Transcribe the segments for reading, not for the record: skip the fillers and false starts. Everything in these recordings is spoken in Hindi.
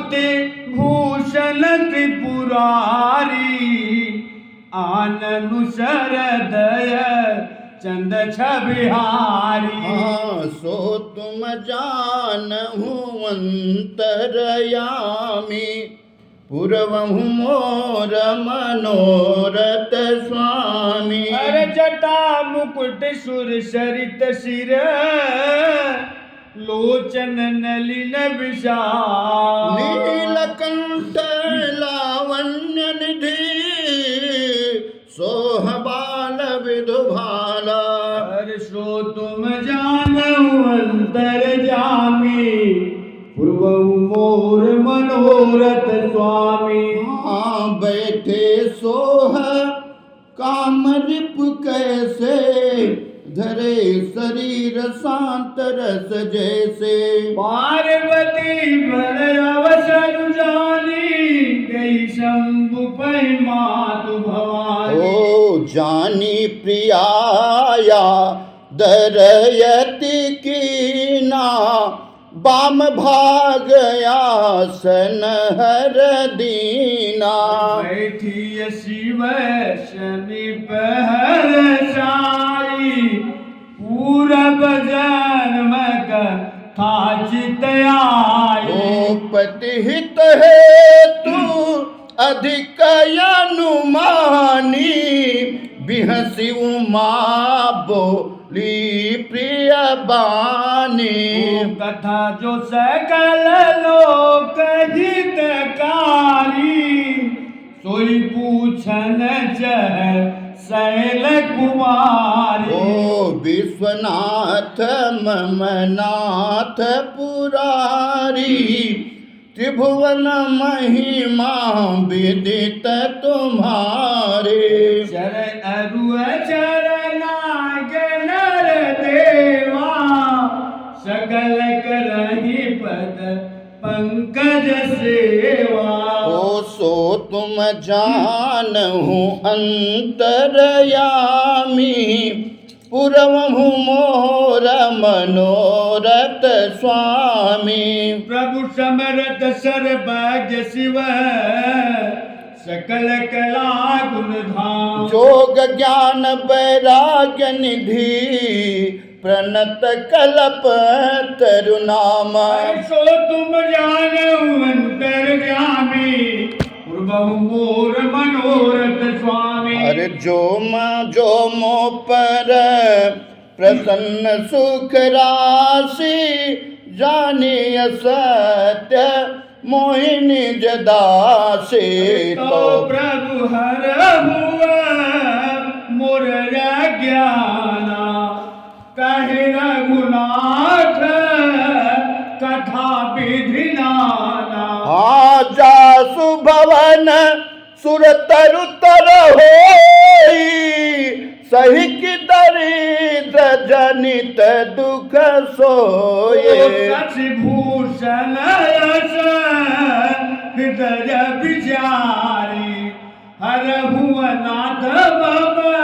मोती भूषण त्रिपुरारी आननु शरदय चंद छबिहारी। हाँ सो तुम जानहु अंतरयामी पूर्वहु मोर मनोरथ स्वामी। अरे जटा मुकुट सुर सरित सिर लोचन नलिन विशाल। नीलकंठ लावण्य निधि सोह बाल विधु भाला। अरे सो तुम जानहु अंतरजामी पूर्वहु मोर मनोरथ स्वामी। हाँ बैठे सोह काम रिप कैसे धरे शरीर शांत रस जैसे। पार्वती भर अवसर जानी गई शंभु पै मातु भवानी। ओ जानी प्रियाया दरयति कीना बाम भागया सन हर दीना। बैठी शिव शनि पहर साई पूरब जन्म था चित आई। ओ पतिहित है तू अधिक अनुमानी बिहसी उमा बोली प्रिय बानी। कथा जो सकल लोक हितकारी सोई पूछन चह शैल कुमारी। ओ विश्वनाथ ममनाथ पुरारी त्रिभुवन महिमा विदित तुम्हारे। चर अरु चरनाग नर देवा सकल करहि पद पंकज सेवा। ओ सो तुम जानहु अंतरयामी पूर्वहु मोर मनोरथ स्वामी। प्रभु समरथ सर्वज्ञ शिव सकल कला गुण धाम। जोग ज्ञान वैराग्य निधि प्रणत कल्प तरुनामा। सो तुम जानहु अंतरजामी पूर्वहु मोर मनोरथ स्वामी। अरे जो मो पर प्रसन्न सुख राशि जानी सत्य मोहिनी जदासी। तो प्रभु हर हुआ मोर ज्ञाना कहे रघुनाथ कथा विधि नाना। हाँ जासु भवन सुर तरु तर होई सही की दरिद्र जनित दुख सोए। सच भूषण हृदय विचारी हर हुआ नाथ बाबा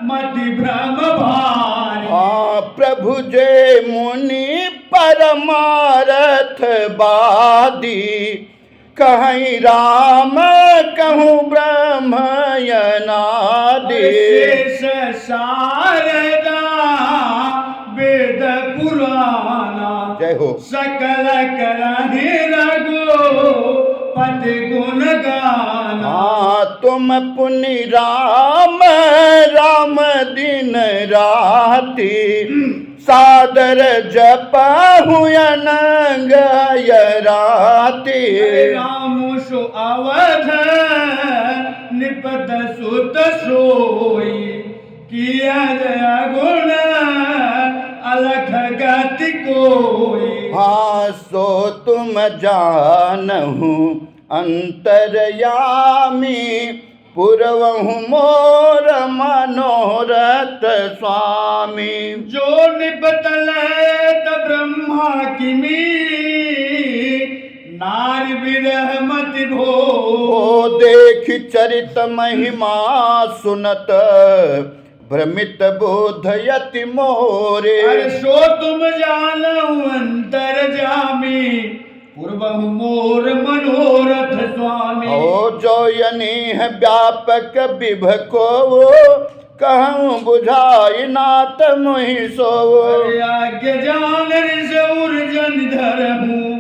मति भ्रम भारी। हाँ प्रभु जय मुनि परमारथ बादी कहीं राम कहूँ ब्रह्म यनादि। शेष शारदा वेद पुराना जय हो। सकल करहि रघु पति गुण गाना। हाँ तुम पुनि राम राम दिन राति सादर जपहु अनंगय राति। राम सो अवध निपत सुत सोई किया जया गुण अलख गति कोई। हाँ सो तुम जानहु अंतरयामी पूर्वहु मोर मनोरथ स्वामी। जो निपतल ब्रह्मा किमी नारी विरह मति भो। ओ देख चरित महिमा सुनत भ्रमित बोधयति मोरे। अरे सो तुम जानहु अंतरजामी पूर्वहु मोर मनोरथ स्वामी। ओ जो यनी है व्यापक विभ को कहूँ बुझाई नाथ मोहि सो। आज्ञ जान ऋषउर्जन धरहूँ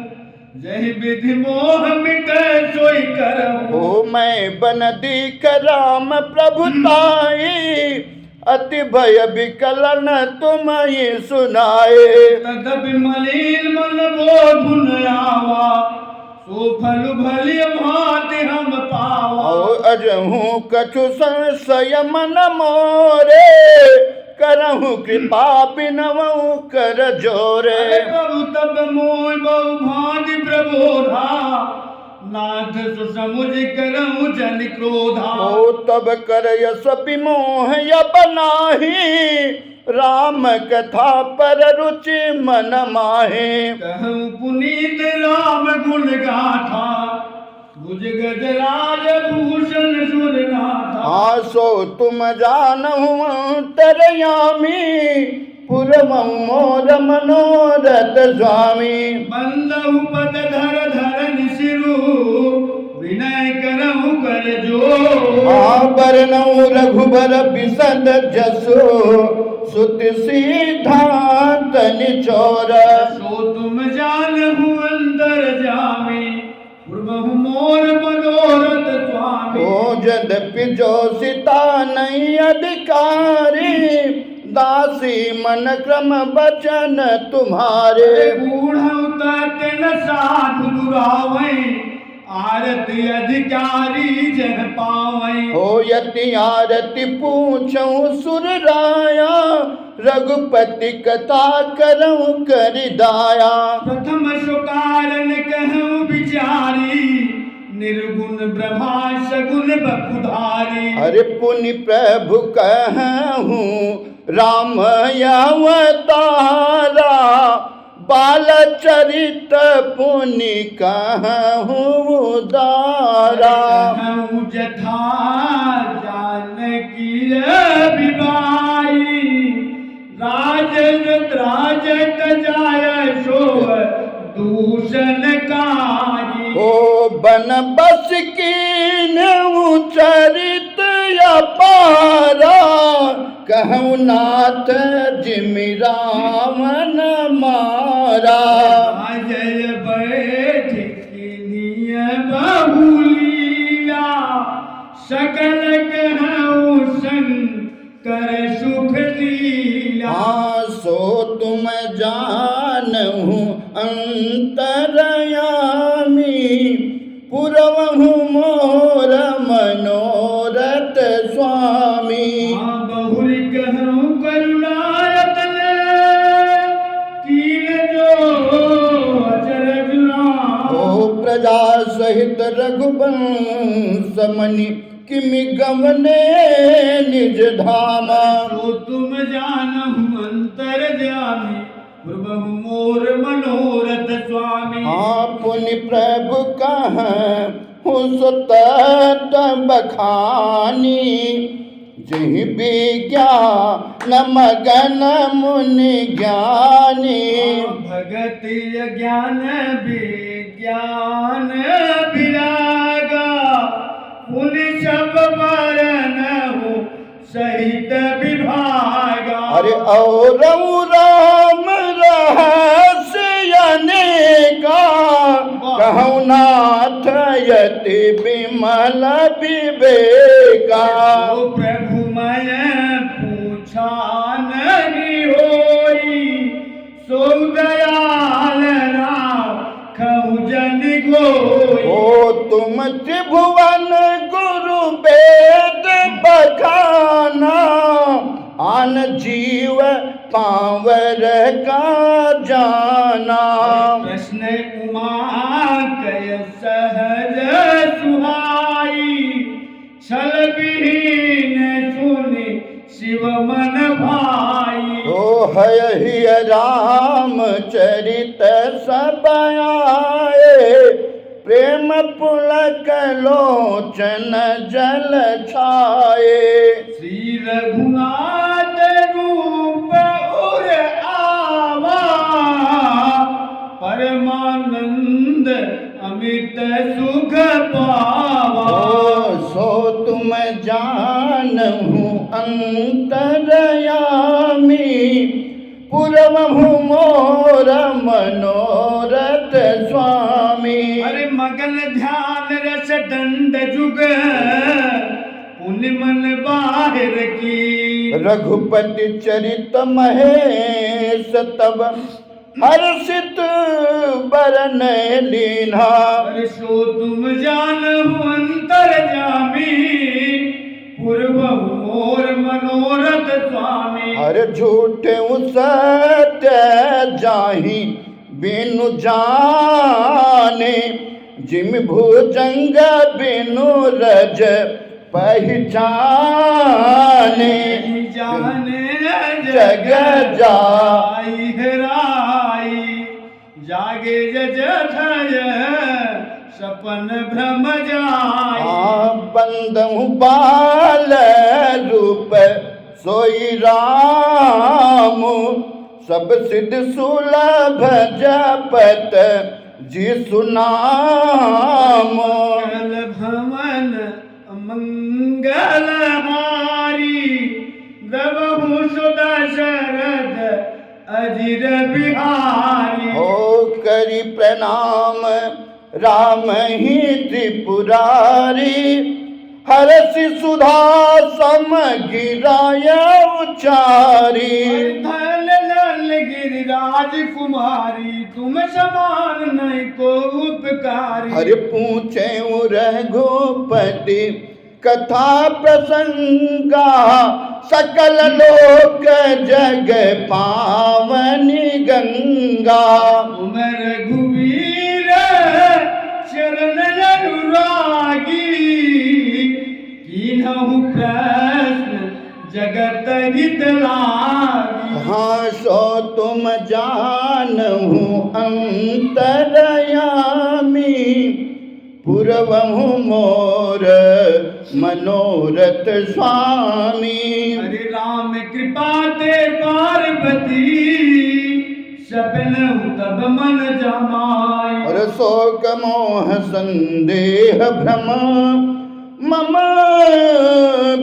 जहि विधि मोह मिटे सोई करहूँ। ओ मैं बनदीक राम प्रभुताई अति भय विकलन तुम ही सुनाए। तदपि मलिन मन बोधुन आवा सो फल भली भांति हम पावा। ओ अजहूँ कछु संशय मन मोरे करहूँ कृपा बिनवऊँ कर जोरे। प्रभु तब मोय बहु भांति प्रबोधा नाथ सुसमुझ करहूँ जन क्रोधा। ओ तब कर यस विमोह अब नाही राम कथा पर रुचि मन माहे। कहूँ पुनीत राम गुण गाथा भुज गजराज भूषण सुरनाथा। आसो तुम जानहु अंतरयामी पुरवहु मोर मनोरथ स्वामी। बंदहु पद धर धरन सिरु विनय करहु कर जो। आवरणौ रघुबर बिसद जसो सुत सिद्धांत निचोर। सो तुम जानहु अंतर जामी पूर्वहु मोर मनोरथ स्वामी। ओ यद्यपि जो सीता नहीं अधिकारी दासी मन क्रम बचन तुम्हारे। बूढ़ऊ तात न साधु दुरावै आरती अधिकारी जन पावै। हो यति आरती पूछऊँ सुर राया रघुपति कथा करऊँ कर दाया। प्रथम सो कारण कहूँ विचारी निर्गुण ब्रह्मा सगुण बपुधारी। अरे पुनि प्रभु कहूँ राम अवतारा बाल चरित पुनि कहूँ उदारा। कहूँ जथा जानकी विवाई राजन राजत जाय सो दूषण कारी। ओ बन बस कीन चरित अपारा कहूँ नाथ जिमि रामन मारा। जय बैठ किनिय बहुलिया सकल कहूँ शंकर सुख लीला। सो तुम जानहु अंतरयामी पुरवहु मोर मनोरथ स्वामी। बहुरी कहूँ करुणायतन कीन जो अचरज नाम। ओ प्रजा सहित रघुवंश मनि किमि गमने निज धामा। सो तुम जानहु अंतर जामी पूर्वहु मोर मनोरथ स्वामी। पुनि प्रभु कहूँ सुत बखानी जहि विज्ञान मगन मुनि ज्ञानी। भगति ज्ञान विज्ञान विरागा पुनि सब वरन हो सहित विभागा। अरे और राम रहस्य अनेका कहूँ नाथ यति विमल विवेका। ओ प्रभु मैं पूछा नहीं होई सो दयाल राम कहूँ जन गोई। ओ तुम त्रिभुवन गुरु वेद बखाना आन जीव पावर का जाना। कृष्ण उमा कय सहज सुहाई छल विहीन सुनि शिव मन भाई। ओ है राम चरित सब आए प्रेम पुलक लोचन जल छाए। श्री रघुनाथ रूप उर आवा परमानंद आनंद अमित सुख पावा। सो तुम जानहु अंतरयामी, पूर्वहु मोर मनोरथ स्वामी। अरे मगन ध्यान रस दंड जुग पुण्य मन बाहिर की। रघुपति चरित महेश तब हर्षित बरन लीना। अरे सो तुम जानहु अंतरयामी, पूर्व मोर मनोरथ स्वामी। हर झूठे सत्य जाहि बिनु जाने, जिम भुजंग बिनु रज पहचाने। जाने जग जाई हेराई, जागे जज थय सपन भ्रम जाई। बंदहु बाल रूप सोई राम, सब सिद्ध सुलभ जपत जिसु नाम। मंगल भवन मंगलहारी, प्रभु सुदा शरद अजिर बिहारी। हो करी प्रणाम राम ही त्रिपुरारी, हरसि सुधा समगिराय उचारी। धल लल गिरिराज कुमारी, तुम समान नहीं को उपकारी। हर पूछे रघुपति कथा प्रसंगा, सकल लोक जग पावनी गंगा। तुम रघुवीर शरण अनुरागी, कीन्हु प्रश्न जगत हित लागी। हाँ सो तुम जानहु अंतरयामी, पूर्वहु मोर मनोरथ स्वामी। हरे राम कृपा ते पार्वती, सपनहु तब मन जमाई। और शोक मोह संदेह भ्रम, मम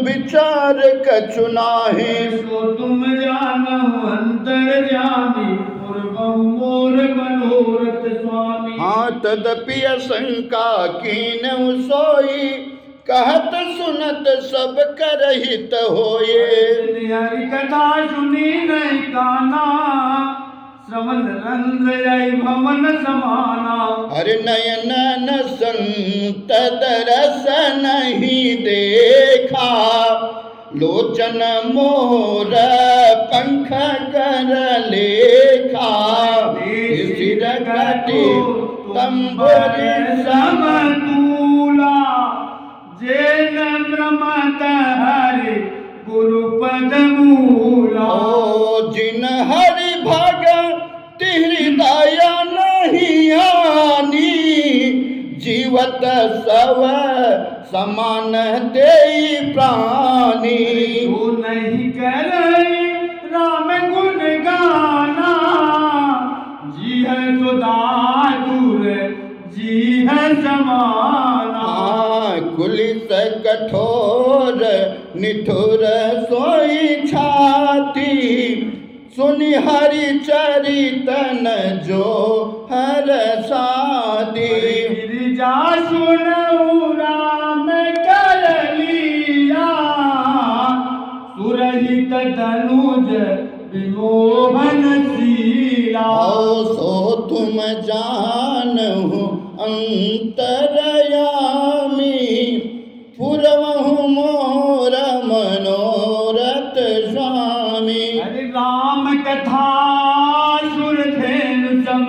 विचार कछु नाहि। सो तुम जानहु अंतरयामी, पूर्वहु मोर मनोरथ स्वामी। हाँ तदपि शंका कीन्हु सोई, कहत सुनत सब करहित होए। हरि कथा सुनी नहीं काना, श्रवण रंध्र जय भवन समाना। हरि नयन न संतत रस नहीं देखा, लोचन मोर पंख कर लेखा। सिर घटी तंबुर समतूला, जेन ब्रह्मत हरि गुरुपद मूला। ओ जिन हरि भगति हृदय नहीं आनी, जीवत सब समान देई प्राणी। जो नहीं करे राम गुण गाना, जी है सुधा दूर जी है समाना। कुलिस कठोर निठुर सोई छाती, सुनि हरि चरितन जो हर सादी। गिरिजा सुनऊ राम कर लीला, सुरहित धनुज विमोहन शीला। सो तुम जानहु अंतरयामी, पूर्वहु मोर मनोरथ स्वामी। हरि राम कथा सुरधेनु सम,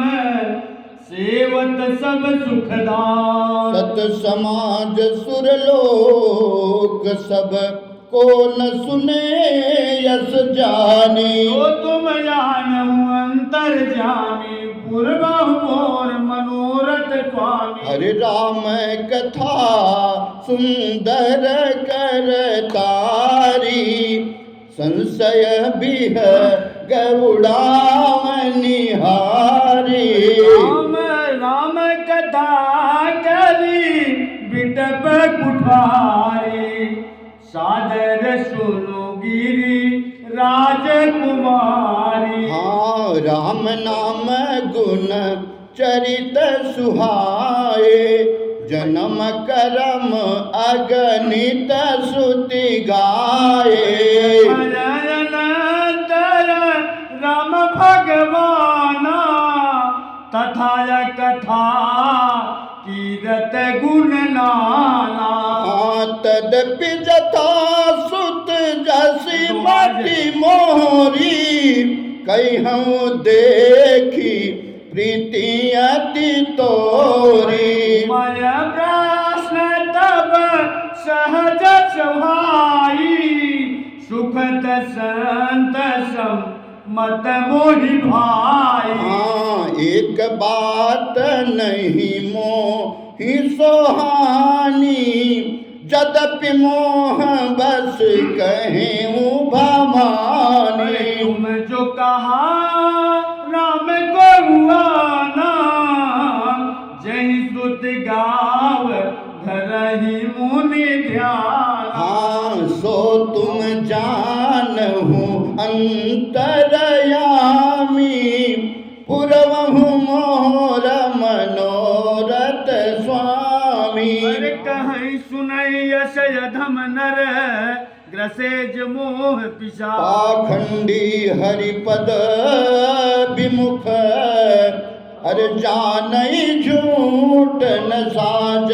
सेवत सब सुखदान। सत समाज सुरलोक सब को न सुने यस जाने। तो तुम जानहु अंतरयामी, पूर्वहु मोर मनोरथ स्वामी। हरि राम कथा सुंदर करतारी, संशय बिह गौड़ावनिहारी। राम कथा करी बिटप कुठारी सादर सुनो गिरी राजकुमारी। हाँ राम नाम गुण चरित सुहाए जन्म करम अगणित श्रुति गाए। अनंतर राम भगवाना तथा कथा कीरत गुण नाना। तदपि जथा सुत जसी मति मोरी कहीं देखी प्रीति अति तोरी। मय प्रश्न तब सहज सुहाई सुखद संत सम मत मोहि भाई। हाँ एक बात नहीं मोहि सोहानी जदपि मोह बस कहें भवानी। तुम जो कहा राम गुरुआना जही सुत गाव धरहि मुनि ध्यान। हाँ सो तुम जानहु अंतरयामी पुरवहु मोर मनोरथ स्वामी। कहीं सुनई यशय धम नर ग्रसेज मोह पिशा। पाखंडी हरिपद विमुख अर जानई झूठ न साज